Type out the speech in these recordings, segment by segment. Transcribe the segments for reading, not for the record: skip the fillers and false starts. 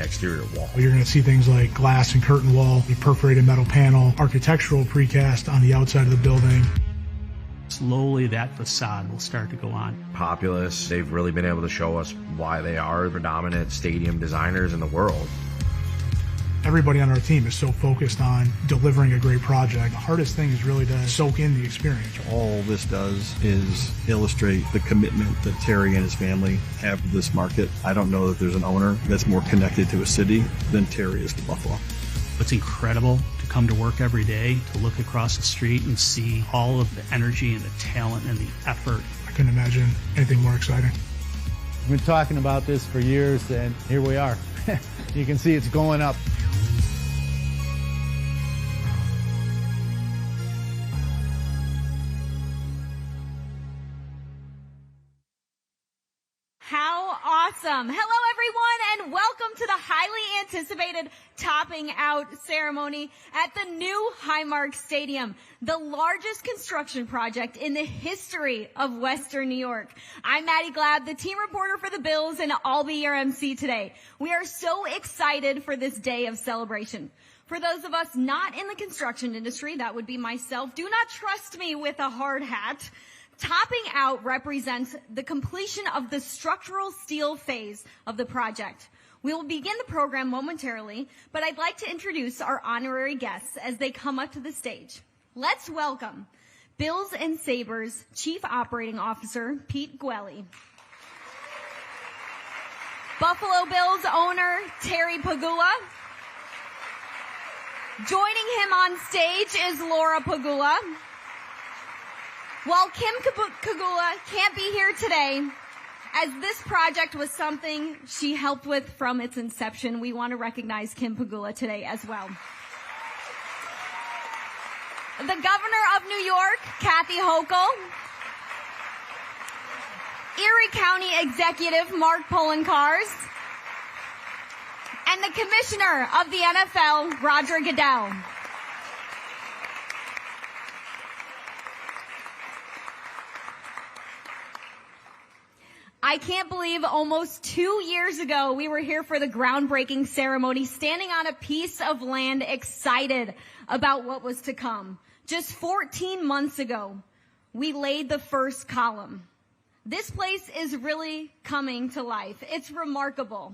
exterior wall. You're going to see things like glass and curtain wall, a perforated metal panel, architectural precast on the outside of the building. Slowly that facade will start to go on. Populous, they've really been able to show us why they are the predominant stadium designers in the world. Everybody on our team is so focused on delivering a great project. The hardest thing is really to soak in the experience. All this does is illustrate the commitment that Terry and his family have to this market. I don't know that there's an owner that's more connected to a city than Terry is to Buffalo. It's incredible to come to work every day, to look across the street and see all of the energy and the talent and the effort. I couldn't imagine anything more exciting. We've been talking about this for years, and here we are. You can see it's going up. How awesome. Hello, everyone, and welcome to the highly anticipated topping out ceremony at the new Highmark Stadium, the largest construction project in the history of Western New York. I'm Maddie Glab, the team reporter for the Bills, and I'll be your MC today. We are so excited for this day of celebration. For those of us not in the construction industry, that would be myself, do not trust me with a hard hat. Topping out represents the completion of the structural steel phase of the project. We will begin the program momentarily, but I'd like to introduce our honorary guests as they come up to the stage. Let's welcome Bills and Sabres Chief Operating Officer Pete Gwelly, Buffalo Bills owner Terry Pegula. Joining him on stage is Laura Pegula. While Kim Pegula can't be here today, as this project was something she helped with from its inception, we want to recognize Kim Pegula today as well. The Governor of New York, Kathy Hochul. Erie County Executive Mark Poloncarz. And the Commissioner of the NFL, Roger Goodell. I can't believe almost 2 years ago we were here for the groundbreaking ceremony, standing on a piece of land, excited about what was to come. Just 14 months ago, we laid the first column. This place is really coming to life. It's remarkable.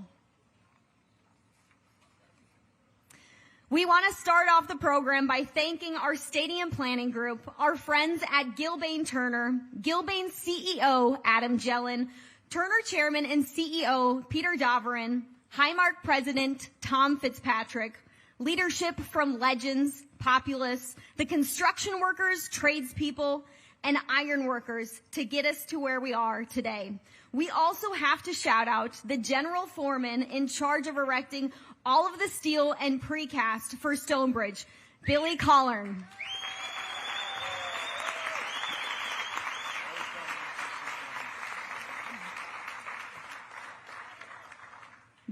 We want to start off the program by thanking our stadium planning group, our friends at Gilbane Turner, Gilbane CEO Adam Jellin, Turner Chairman and CEO Peter Doverin, Highmark President Tom Fitzpatrick, leadership from legends, Populous, the construction workers, tradespeople, and iron workers to get us to where we are today. We also have to shout out the general foreman in charge of erecting all of the steel and precast for Stonebridge, Billy Collern.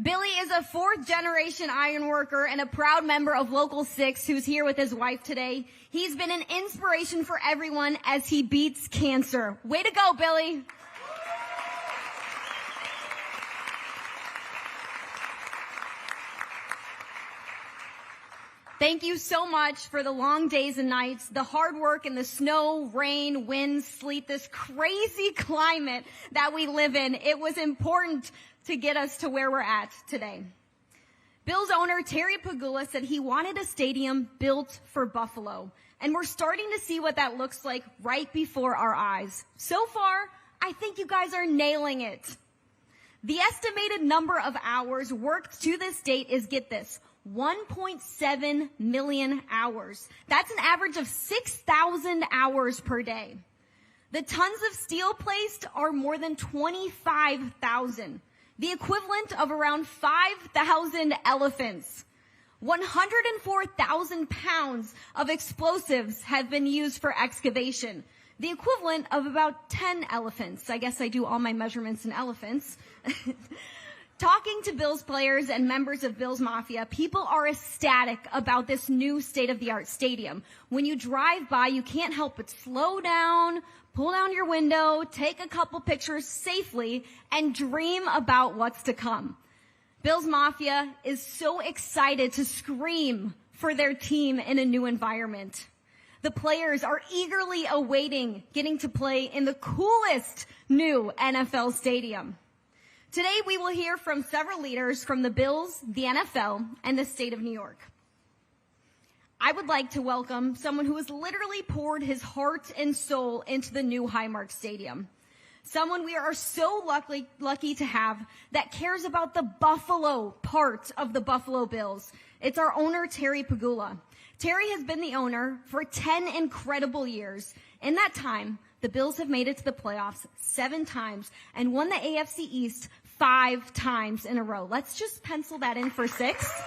Billy is a fourth-generation iron worker and a proud member of Local 6 who's here with his wife today. He's been an inspiration for everyone as he beats cancer. Way to go, Billy. Thank you so much for the long days and nights, the hard work in the snow, rain, wind, sleet, this crazy climate that we live in. It was important to get us to where we're at today. Bills owner Terry Pegula said he wanted a stadium built for Buffalo, and we're starting to see what that looks like right before our eyes. So far, I think you guys are nailing it. The estimated number of hours worked to this date is, get this, 1.7 million hours. That's an average of 6,000 hours per day. The tons of steel placed are more than 25,000. The equivalent of around 5,000 elephants. 104,000 pounds of explosives have been used for excavation. The equivalent of about 10 elephants. I guess I do all my measurements in elephants. Talking to Bills players and members of Bills Mafia, people are ecstatic about this new state-of-the-art stadium. When you drive by, you can't help but slow down, pull down your window, take a couple pictures safely, and dream about what's to come. Bills Mafia is so excited to scream for their team in a new environment. The players are eagerly awaiting getting to play in the coolest new NFL stadium. Today, we will hear from several leaders from the Bills, the NFL, and the state of New York. I would like to welcome someone who has literally poured his heart and soul into the new Highmark Stadium. Someone we are so lucky to have that cares about the Buffalo part of the Buffalo Bills. It's our owner, Terry Pegula. Terry has been the owner for 10 incredible years. In that time, the Bills have made it to the playoffs 7 times and won the AFC East 5 times in a row. Let's just pencil that in for 6.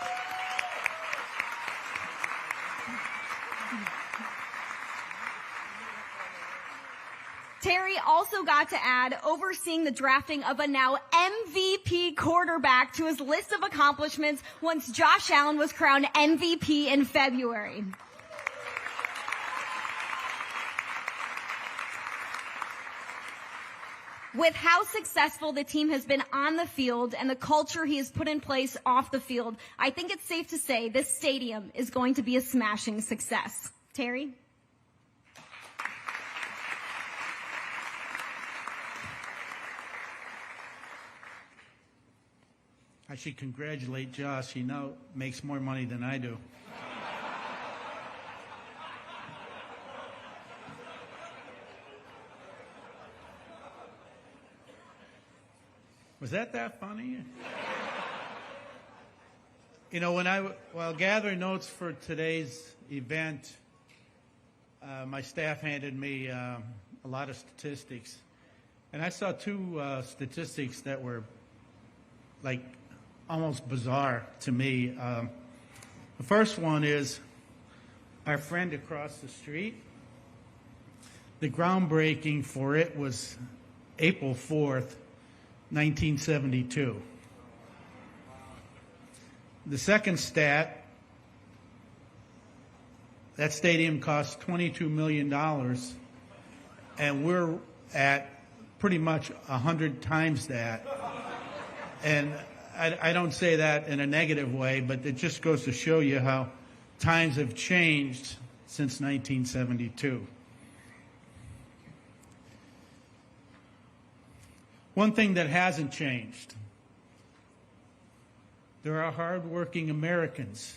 Terry also got to add overseeing the drafting of a now MVP quarterback to his list of accomplishments once Josh Allen was crowned MVP in February. With how successful the team has been on the field and the culture he has put in place off the field, I think it's safe to say this stadium is going to be a smashing success. Terry? I should congratulate Josh. He now makes more money than I do. Was that funny? You know, while gathering notes for today's event, my staff handed me a lot of statistics. And I saw 2 statistics that were like almost bizarre to me. The first one is our friend across the street. The groundbreaking for it was April 4th, 1972. The second stat, that stadium cost $22 million, and we're at pretty much 100 times that. And I don't say that in a negative way, but it just goes to show you how times have changed since 1972. One thing that hasn't changed, there are hardworking Americans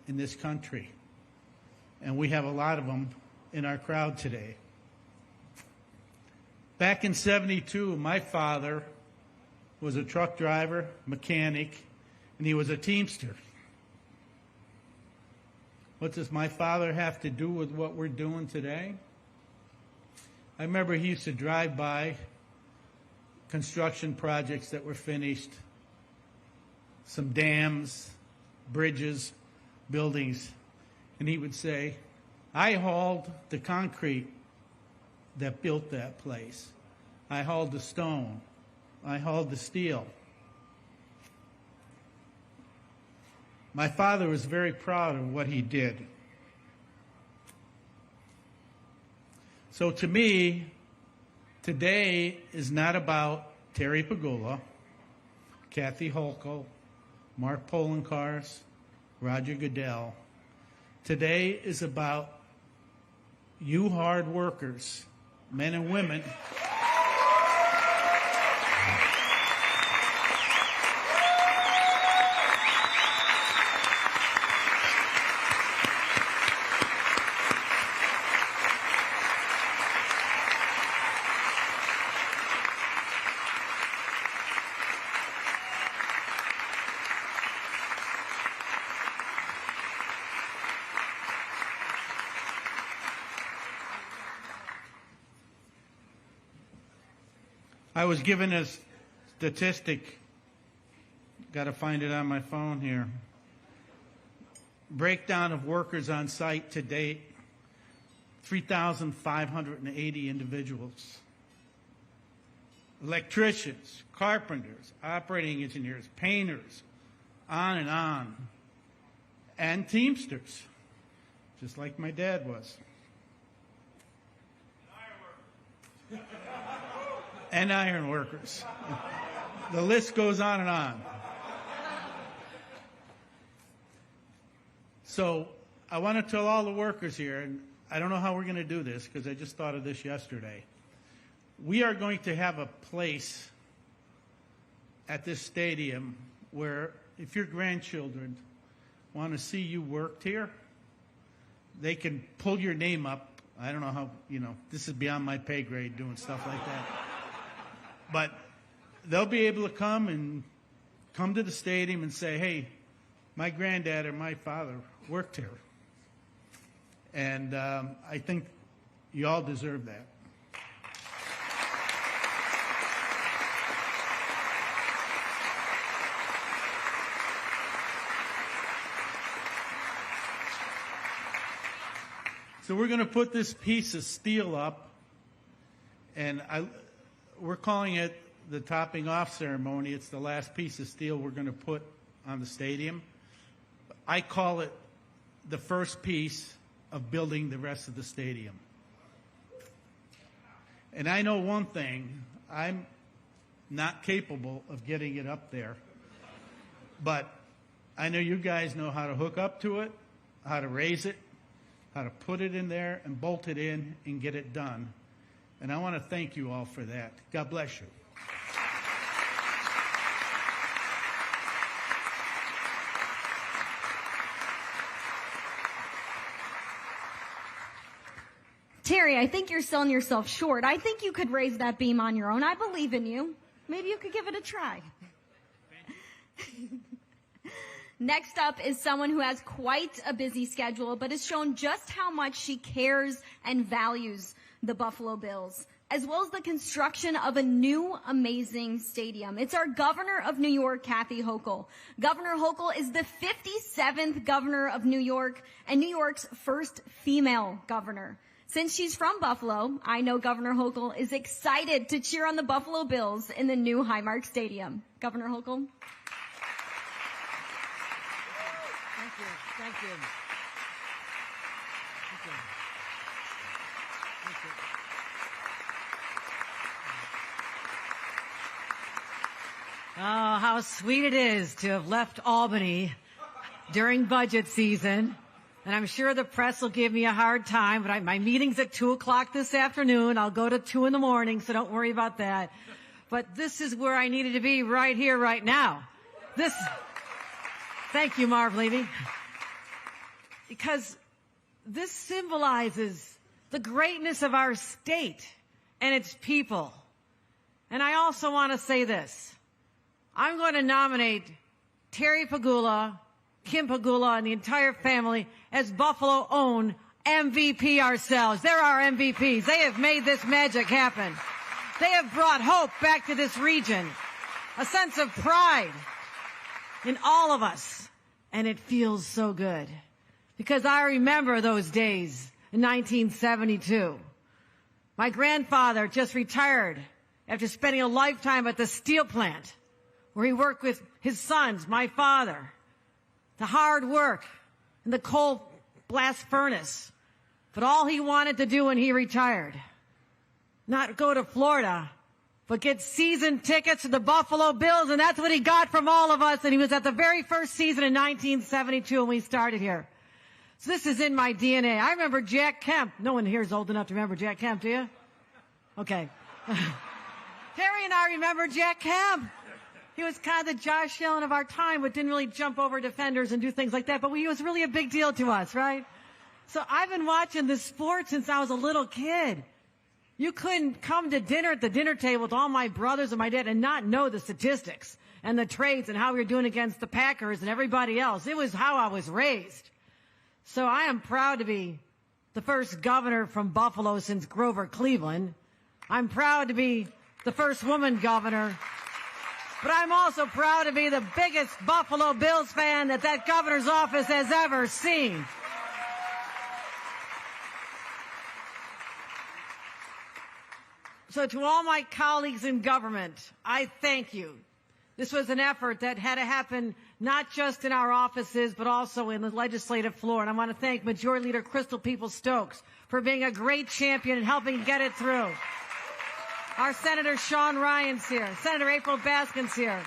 in this country, and we have a lot of them in our crowd today. Back in '72, my father was a truck driver, mechanic, and he was a teamster. What does my father have to do with what we're doing today? I remember he used to drive by construction projects that were finished, some dams, bridges, buildings, and he would say, I hauled the concrete that built that place. I hauled the stone. I hauled the steel. My father was very proud of what he did. So to me, today is not about Terry Pegula, Kathy Hochul, Mark Poloncarz, Roger Goodell. Today is about you hard workers, men and women. I was given a statistic, got to find it on my phone here. Breakdown of workers on site to date, 3,580 individuals. Electricians, carpenters, operating engineers, painters, on, and teamsters, just like my dad was. And iron workers. The list goes on and on. So I want to tell all the workers here, and I don't know how we're going to do this because I just thought of this yesterday. We are going to have a place at this stadium where if your grandchildren want to see you worked here, they can pull your name up. I don't know how, this is beyond my pay grade doing stuff like that. But they'll be able to come to the stadium and say, hey, my granddad or my father worked here. And I think you all deserve that. So we're going to put this piece of steel up, and we're calling it the topping off ceremony. It's the last piece of steel we're going to put on the stadium. I call it the first piece of building the rest of the stadium. And I know one thing, I'm not capable of getting it up there, but I know you guys know how to hook up to it, how to raise it, how to put it in there and bolt it in and get it done. And I want to thank you all for that. God bless you. Terry, I think you're selling yourself short. I think you could raise that beam on your own. I believe in you. Maybe you could give it a try. Next up is someone who has quite a busy schedule, but has shown just how much she cares and values the Buffalo Bills, as well as the construction of a new amazing stadium. It's our Governor of New York, Kathy Hochul. Governor Hochul is the 57th governor of New York and New York's first female governor. Since she's from Buffalo, I know Governor Hochul is excited to cheer on the Buffalo Bills in the new Highmark Stadium. Governor Hochul. Thank you. Oh, how sweet it is to have left Albany during budget season. And I'm sure the press will give me a hard time, but my meeting's at 2 o'clock this afternoon. I'll go to 2 in the morning, so don't worry about that. But this is where I needed to be right here, right now. Thank you, Marv Levy. Because this symbolizes the greatness of our state and its people. And I also want to say this. I'm going to nominate Terry Pegula, Kim Pegula, and the entire family as Buffalo-owned MVP ourselves. They're our MVPs. They have made this magic happen. They have brought hope back to this region, a sense of pride in all of us. And it feels so good. Because I remember those days in 1972. My grandfather just retired after spending a lifetime at the steel plant where he worked with his sons, my father. The hard work in the coal blast furnace. But all he wanted to do when he retired, not go to Florida, but get season tickets to the Buffalo Bills, and that's what he got from all of us. And he was at the very first season in 1972 when we started here. So this is in my DNA. I remember Jack Kemp. No one here is old enough to remember Jack Kemp, do you? Okay. Terry and I remember Jack Kemp. He was kind of the Josh Allen of our time, but didn't really jump over defenders and do things like that. But he was really a big deal to us, right? So I've been watching this sport since I was a little kid. You couldn't come to dinner at the dinner table with all my brothers and my dad and not know the statistics and the trades and how we were doing against the Packers and everybody else. It was how I was raised. So I am proud to be the first governor from Buffalo since Grover Cleveland. I'm proud to be the first woman governor. But I'm also proud to be the biggest Buffalo Bills fan that governor's office has ever seen. So to all my colleagues in government, I thank you. This was an effort that had to happen not just in our offices, but also in the legislative floor. And I want to thank Majority Leader Crystal Peoples-Stokes for being a great champion and helping get it through. Our Senator Sean Ryan's here. Senator April Baskin's here.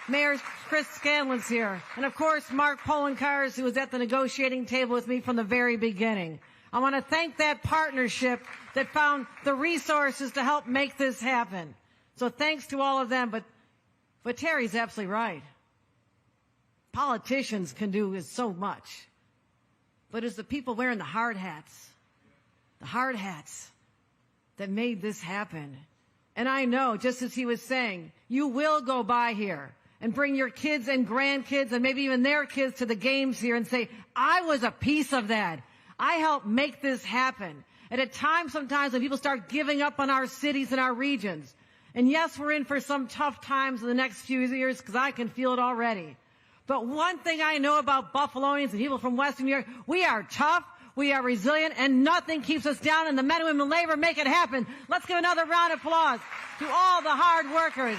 Mayor Chris Scanlon's here. And of course, Mark Poloncarz, who was at the negotiating table with me from the very beginning. I want to thank that partnership that found the resources to help make this happen. So thanks to all of them. But Terry's absolutely right. Politicians can do so much. But it's the people wearing the hard hats that made this happen. And I know, just as he was saying, you will go by here and bring your kids and grandkids and maybe even their kids to the games here and say, I was a piece of that. I helped make this happen. At a time sometimes when people start giving up on our cities and our regions. And yes, we're in for some tough times in the next few years because I can feel it already. But one thing I know about Buffalonians and people from Western New York, we are tough, we are resilient, and nothing keeps us down, and the men and women in labor make it happen. Let's give another round of applause to all the hard workers.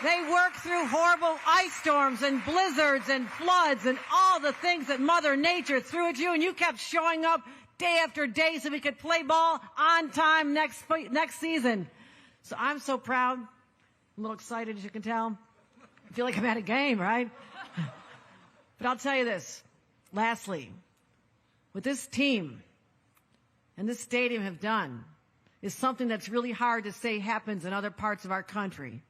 They work through horrible ice storms and blizzards and floods and all the things that Mother Nature threw at you, and you kept showing up day after day so we could play ball on time next season. So I'm so proud. I'm a little excited, as you can tell. I feel like I'm at a game, right? But I'll tell you this. Lastly, what this team and this stadium have done is something that's really hard to say happens in other parts of our country.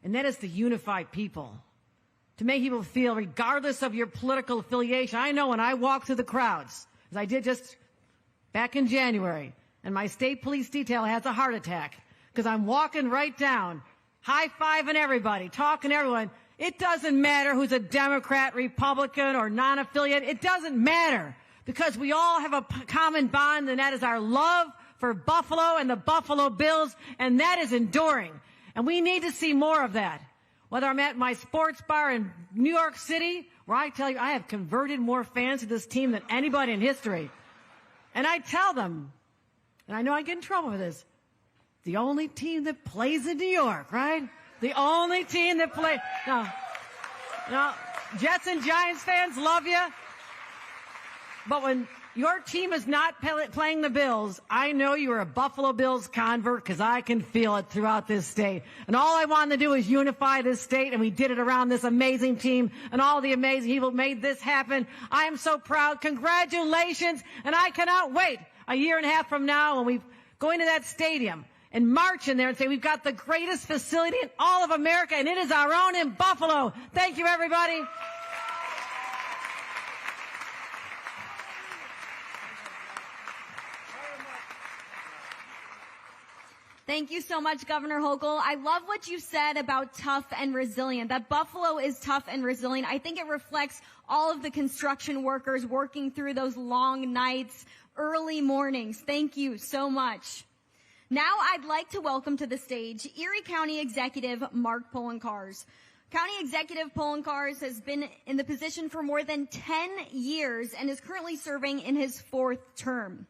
And that is to unify people, to make people feel, regardless of your political affiliation. I know when I walk through the crowds, as I did just back in January, and my state police detail has a heart attack because I'm walking right down, high-fiving everybody, talking to everyone. It doesn't matter who's a Democrat, Republican, or non-affiliate. It doesn't matter because we all have a common bond, and that is our love for Buffalo and the Buffalo Bills, and that is enduring. And we need to see more of that. Whether I'm at my sports bar in New York City, where I tell you I have converted more fans to this team than anybody in history. And I tell them, and I know I get in trouble for this, the only team that plays in New York, right? The only team that plays. No, Jets and Giants fans love you. But when your team is not playing the Bills, I know you're a Buffalo Bills convert because I can feel it throughout this state. And all I wanted to do is unify this state, and we did it around this amazing team and all the amazing people who made this happen. I am so proud. Congratulations. And I cannot wait a year and a half from now when we go into that stadium and march in there and say we've got the greatest facility in all of America, and it is our own in Buffalo. Thank you, everybody. Thank you so much, Governor Hochul. I love what you said about tough and resilient, that Buffalo is tough and resilient. I think it reflects all of the construction workers working through those long nights, early mornings. Thank you so much. Now I'd like to welcome to the stage Erie County Executive Mark Poloncarz. County Executive Poloncarz has been in the position for more than 10 years and is currently serving in his 4th term.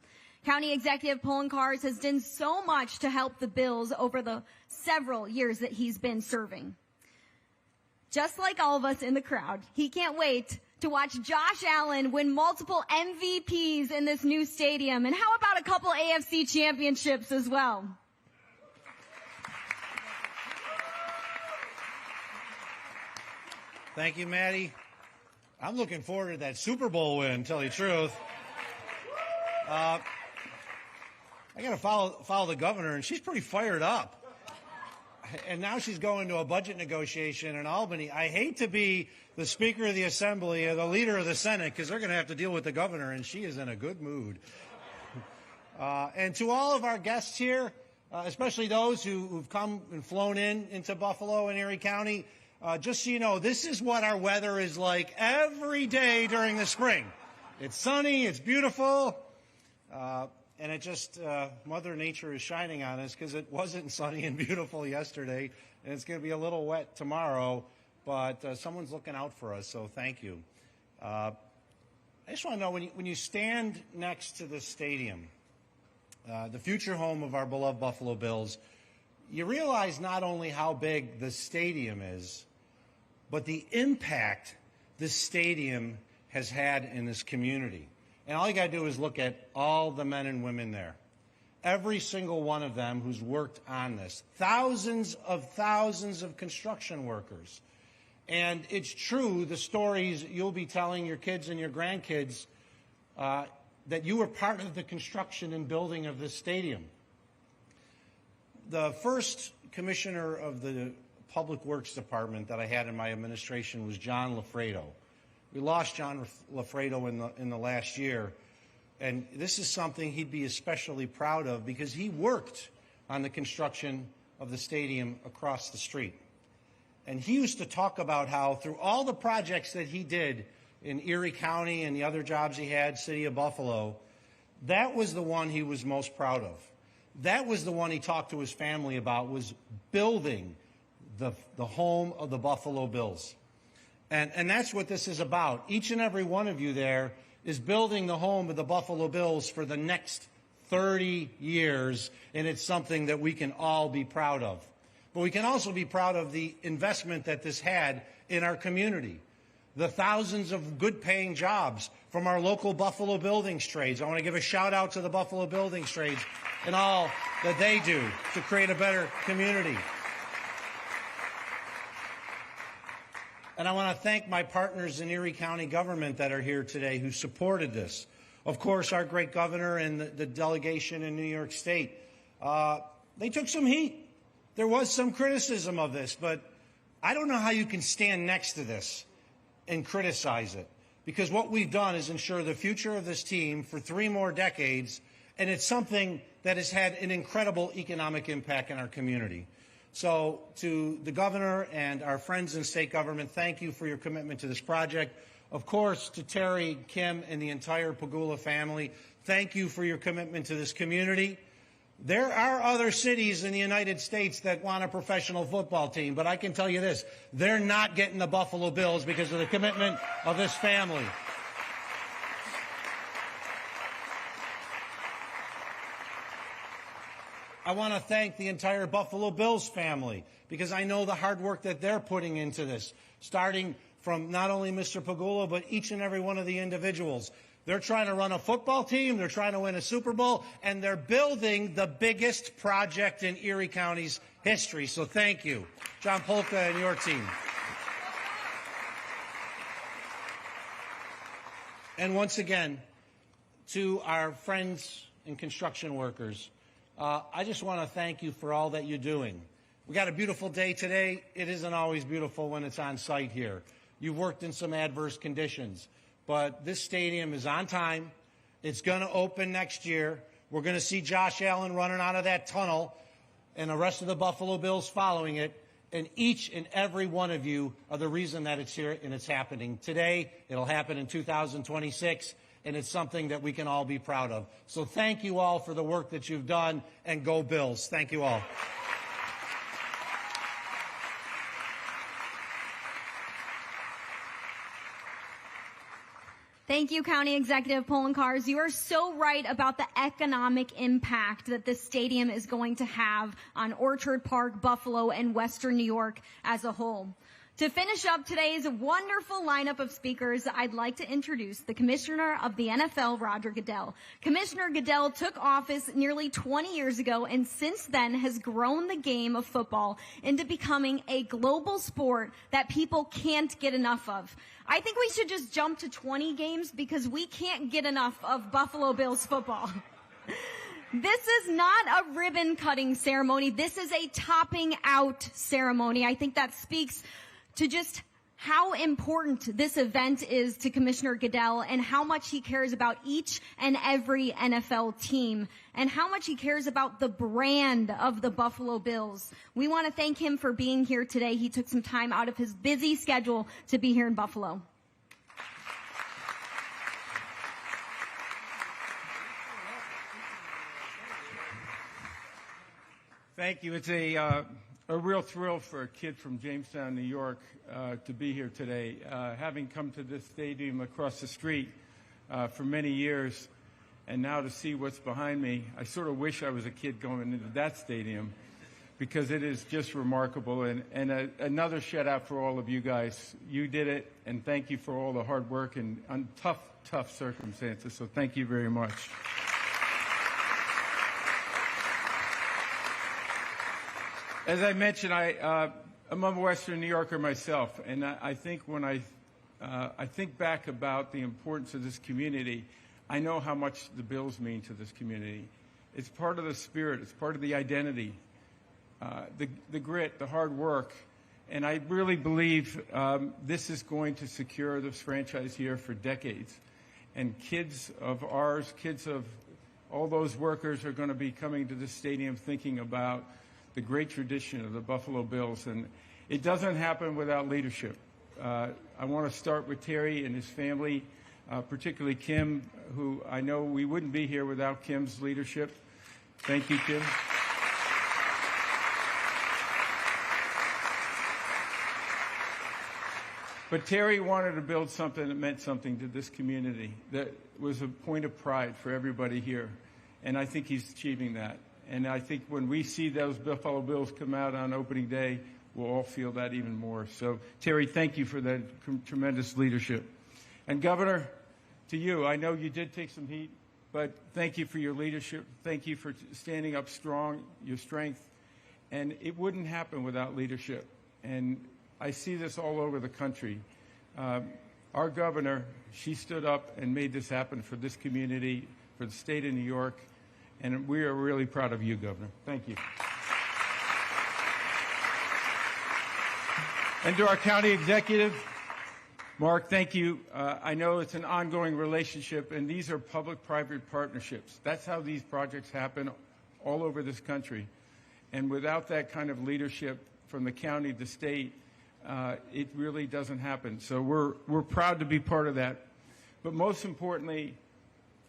County Executive Poloncarz has done so much to help the Bills over the several years that he's been serving. Just like all of us in the crowd, he can't wait to watch Josh Allen win multiple MVPs in this new stadium. And how about a couple AFC championships as well? Thank you, Maddie. I'm looking forward to that Super Bowl win, to tell you the truth. I got to follow the governor, and she's pretty fired up. And now she's going to a budget negotiation in Albany. I hate to be the Speaker of the Assembly or the Leader of the Senate because they're going to have to deal with the governor, and she is in a good mood. And to all of our guests here, especially those who've come and flown into Buffalo and Erie County, just so you know, this is what our weather is like every day during the spring. It's sunny, it's beautiful. And it just, Mother Nature is shining on us because it wasn't sunny and beautiful yesterday, and it's going to be a little wet tomorrow, but someone's looking out for us, so thank you. I just want to know, when you stand next to the stadium, the future home of our beloved Buffalo Bills, you realize not only how big the stadium is, but the impact this stadium has had in this community. And all you got to do is look at all the men and women there. every single one of them who's worked on this. Thousands of construction workers. And it's true, the stories you'll be telling your kids and your grandkids that you were part of the construction and building of this stadium. The first commissioner of the Public Works Department that I had in my administration was John Lafredo. We lost John Lafredo in the last year, and this is something he'd be especially proud of because he worked on the construction of the stadium across the street. And he used to talk about how through all the projects that he did in Erie County and the other jobs he had, City of Buffalo, that was the one he was most proud of. That was the one he talked to his family about, was building the home of the Buffalo Bills. And that's what this is about. Each and every one of you there is building the home of the Buffalo Bills for the next 30 years, and it's something that we can all be proud of. But we can also be proud of the investment that this had in our community, the thousands of good-paying jobs from our local Buffalo buildings trades. I want to give a shout-out to the Buffalo buildings trades and all that they do to create a better community. And I want to thank my partners in Erie County government that are here today who supported this. Of course, our great governor and the delegation in New York State, they took some heat. There was some criticism of this, but I don't know how you can stand next to this and criticize it, because what we've done is ensure the future of this team for 3 more decades, and it's something that has had an incredible economic impact in our community. So to the governor and our friends in state government, thank you for your commitment to this project. Of course, to Terry, Kim, and the entire Pegula family, thank you for your commitment to this community. There are other cities in the United States that want a professional football team, but I can tell you this, they're not getting the Buffalo Bills because of the commitment of this family. I want to thank the entire Buffalo Bills family because I know the hard work that they're putting into this, starting from not only Mr. Pegula, but each and every one of the individuals. They're trying to run a football team, they're trying to win a Super Bowl, and they're building the biggest project in Erie County's history. So thank you, John Polka and your team. And once again, to our friends and construction workers, I just want to thank you for all that you're doing. We got a beautiful day today. It isn't always beautiful when it's on site here. You've worked in some adverse conditions. But this stadium is on time. It's going to open next year. We're going to see Josh Allen running out of that tunnel and the rest of the Buffalo Bills following it. And each and every one of you are the reason that it's here and it's happening today. It'll happen in 2026, and it's something that we can all be proud of. So thank you all for the work that you've done, and go Bills. Thank you all. Thank you, County Executive Poloncarz. You are so right about the economic impact that this stadium is going to have on Orchard Park, Buffalo, and Western New York as a whole. To finish up today's wonderful lineup of speakers, I'd like to introduce the Commissioner of the NFL, Roger Goodell. Commissioner Goodell took office nearly 20 years ago and since then has grown the game of football into becoming a global sport that people can't get enough of. I think we should just jump to 20 games because we can't get enough of Buffalo Bills football. This is not a ribbon-cutting ceremony. This is a topping out ceremony. I think that speaks to just how important this event is to Commissioner Goodell and how much he cares about each and every NFL team and how much he cares about the brand of the Buffalo Bills. We want to thank him for being here today. He took some time out of his busy schedule to be here in Buffalo. Thank you. It's a real thrill for a kid from Jamestown, New York, to be here today. Having come to this stadium across the street for many years, and now to see what's behind me, I sort of wish I was a kid going into that stadium because it is just remarkable. And another shout out for all of you guys. You did it, and thank you for all the hard work and tough circumstances. So thank you very much. As I mentioned, I'm a Western New Yorker myself, and I think when I think back about the importance of this community, I know how much the Bills mean to this community. It's part of the spirit. It's part of the identity, the grit, the hard work. And I really believe this is going to secure this franchise here for decades. And kids of ours, kids of all those workers are going to be coming to this stadium thinking about the great tradition of the Buffalo Bills. And it doesn't happen without leadership. I want to start with Terry and his family, particularly Kim, who I know we wouldn't be here without Kim's leadership. Thank you, Kim. But Terry wanted to build something that meant something to this community, that was a point of pride for everybody here. And I think he's achieving that. And I think when we see those Buffalo Bills come out on opening day, we'll all feel that even more. So, Terry, thank you for that tremendous leadership. And, Governor, to you, I know you did take some heat, but thank you for your leadership. Thank you for standing up strong, your strength. And it wouldn't happen without leadership. And I see this all over the country. Our governor, she stood up and made this happen for this community, for the state of New York. And we are really proud of you, Governor. Thank you. And to our county executive, Mark, thank you. I know it's an ongoing relationship, and these are public-private partnerships. That's how these projects happen all over this country. And without that kind of leadership from the county, the state, it really doesn't happen. So we're proud to be part of that. But most importantly,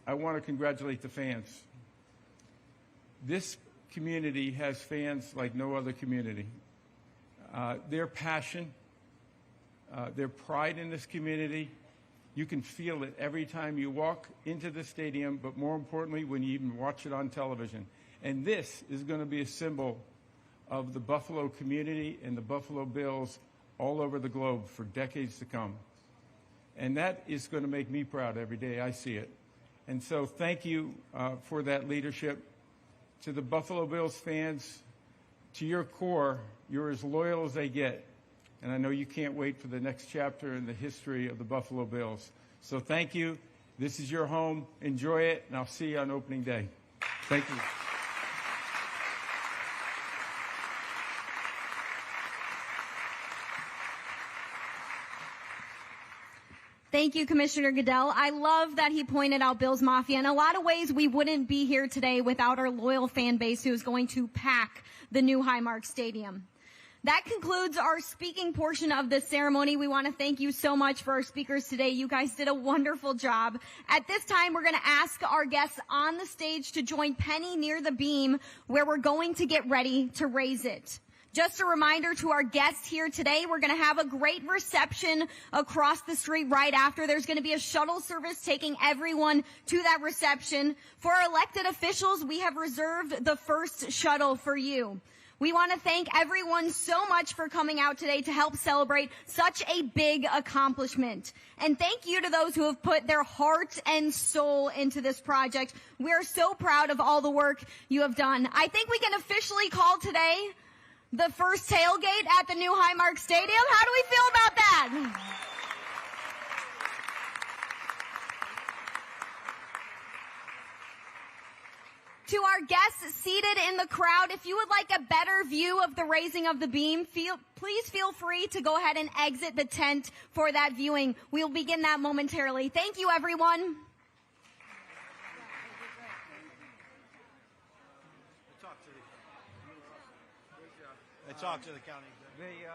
I want to congratulate the fans. This community has fans like no other community. Their passion, their pride in this community, you can feel it every time you walk into the stadium, but more importantly, when you even watch it on television. And this is going to be a symbol of the Buffalo community and the Buffalo Bills all over the globe for decades to come. And that is going to make me proud every day I see it. And so thank you for that leadership. To the Buffalo Bills fans, to your core, you're as loyal as they get. And I know you can't wait for the next chapter in the history of the Buffalo Bills. So thank you. This is your home. Enjoy it, and I'll see you on opening day. Thank you. Thank you, Commissioner Goodell. I love that he pointed out Bills Mafia. In a lot of ways, we wouldn't be here today without our loyal fan base who is going to pack the new Highmark Stadium. That concludes our speaking portion of the ceremony. We want to thank you so much for our speakers today. You guys did a wonderful job. At this time, we're going to ask our guests on the stage to join Penny near the beam where we're going to get ready to raise it. Just a reminder to our guests here today, we're going to have a great reception across the street right after. There's going to be a shuttle service taking everyone to that reception. For our elected officials, we have reserved the first shuttle for you. We want to thank everyone so much for coming out today to help celebrate such a big accomplishment. And thank you to those who have put their heart and soul into this project. We are so proud of all the work you have done. I think we can officially call today the first tailgate at the new Highmark Stadium. How do we feel about that? To our guests seated in the crowd, if you would like a better view of the raising of the beam, please feel free to go ahead and exit the tent for that viewing. We'll begin that momentarily. Thank you, everyone. I talked to the county executive.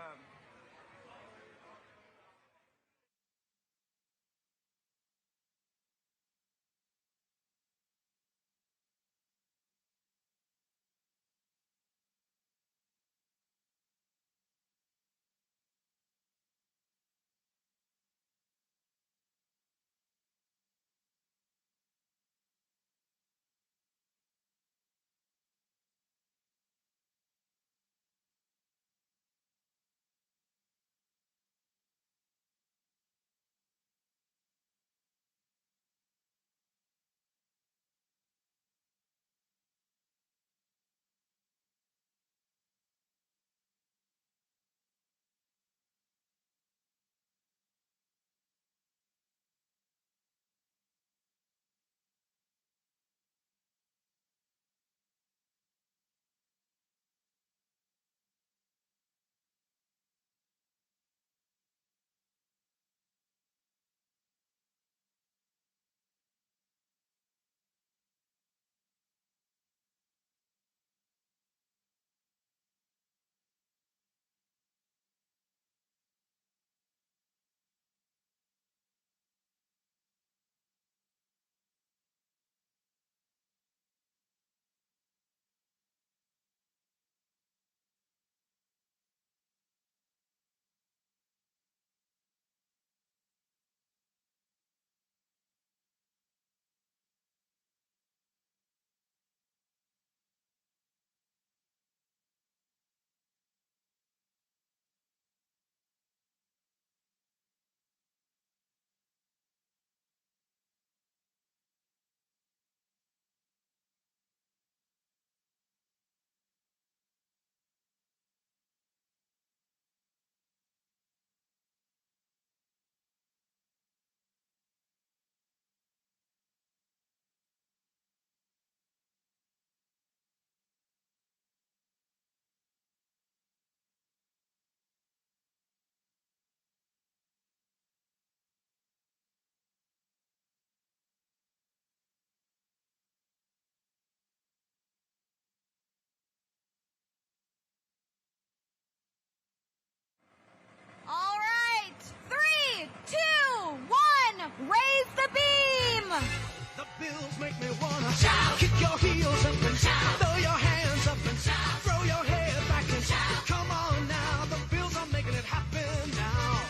Bills make me wanna shout. Kick your heels up and shout. Throw your hands up and shout. Throw your head back and shout. Come on now, the Bills are making it happen now.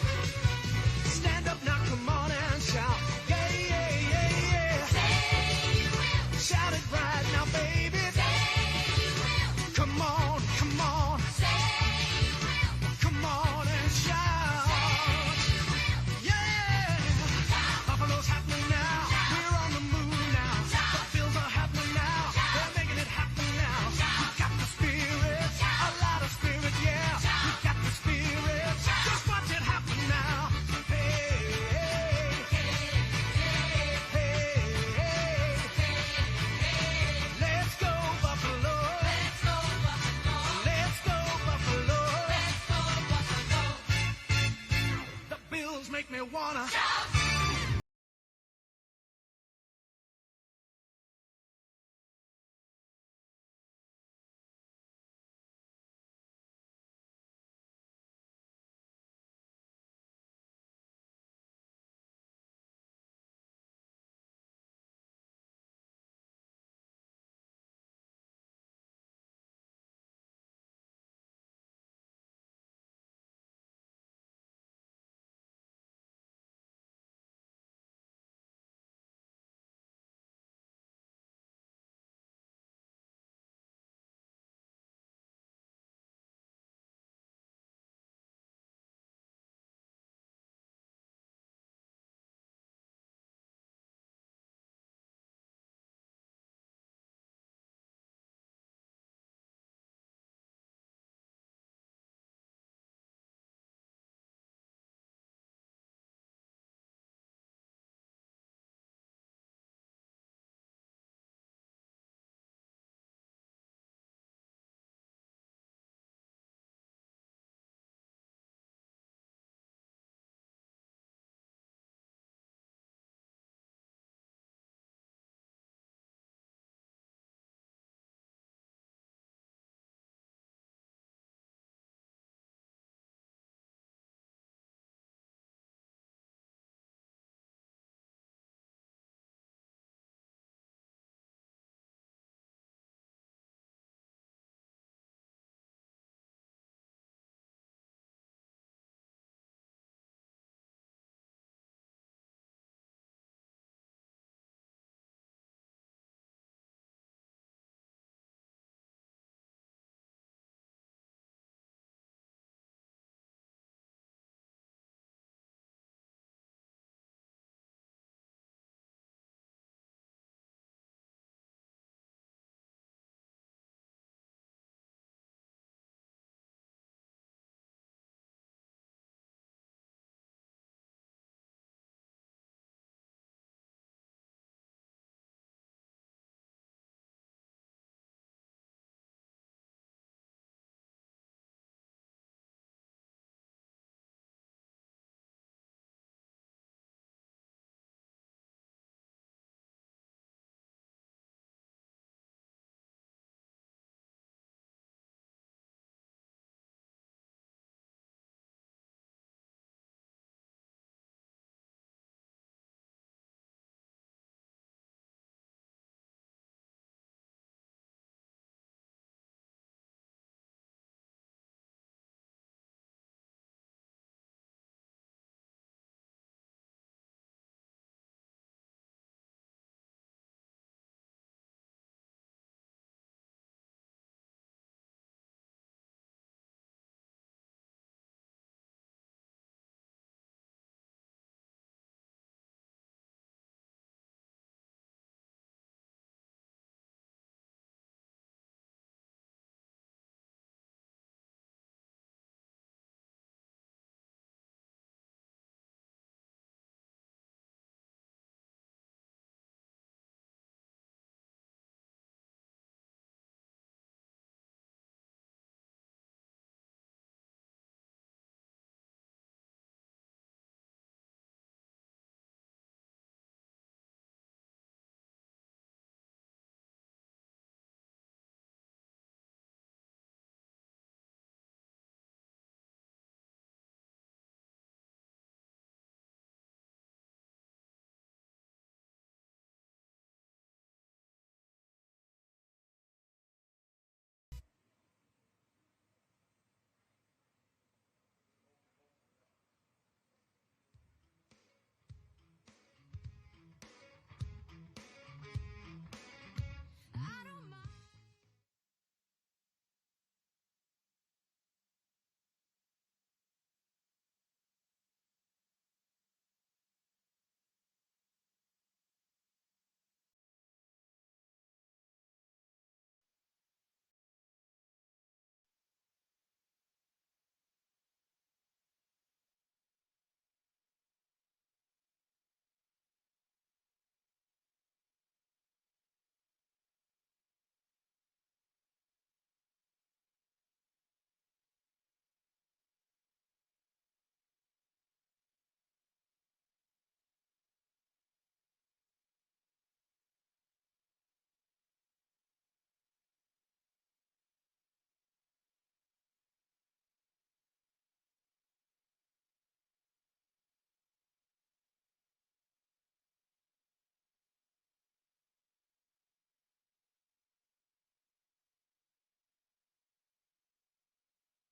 Stand up now, come on and shout. Yeah, yeah, yeah, yeah. Say you will. Shout it right now, baby. Say you will. Come on, come on. Say you will. Come on and shout. Say you will. Yeah. Shout. Buffalo's happening now. Shout. We're on the move now. Shout. The Bills are happening now. Shout. They're making it happen now. Shout. We got the spirit. Shout. A lot of spirit, yeah. Shout. We got the spirit. Shout. Just watch it happen now. Let's go Buffalo. Let's go Buffalo. Let's go Buffalo. Let's go Buffalo. The Bills make me wanna shout.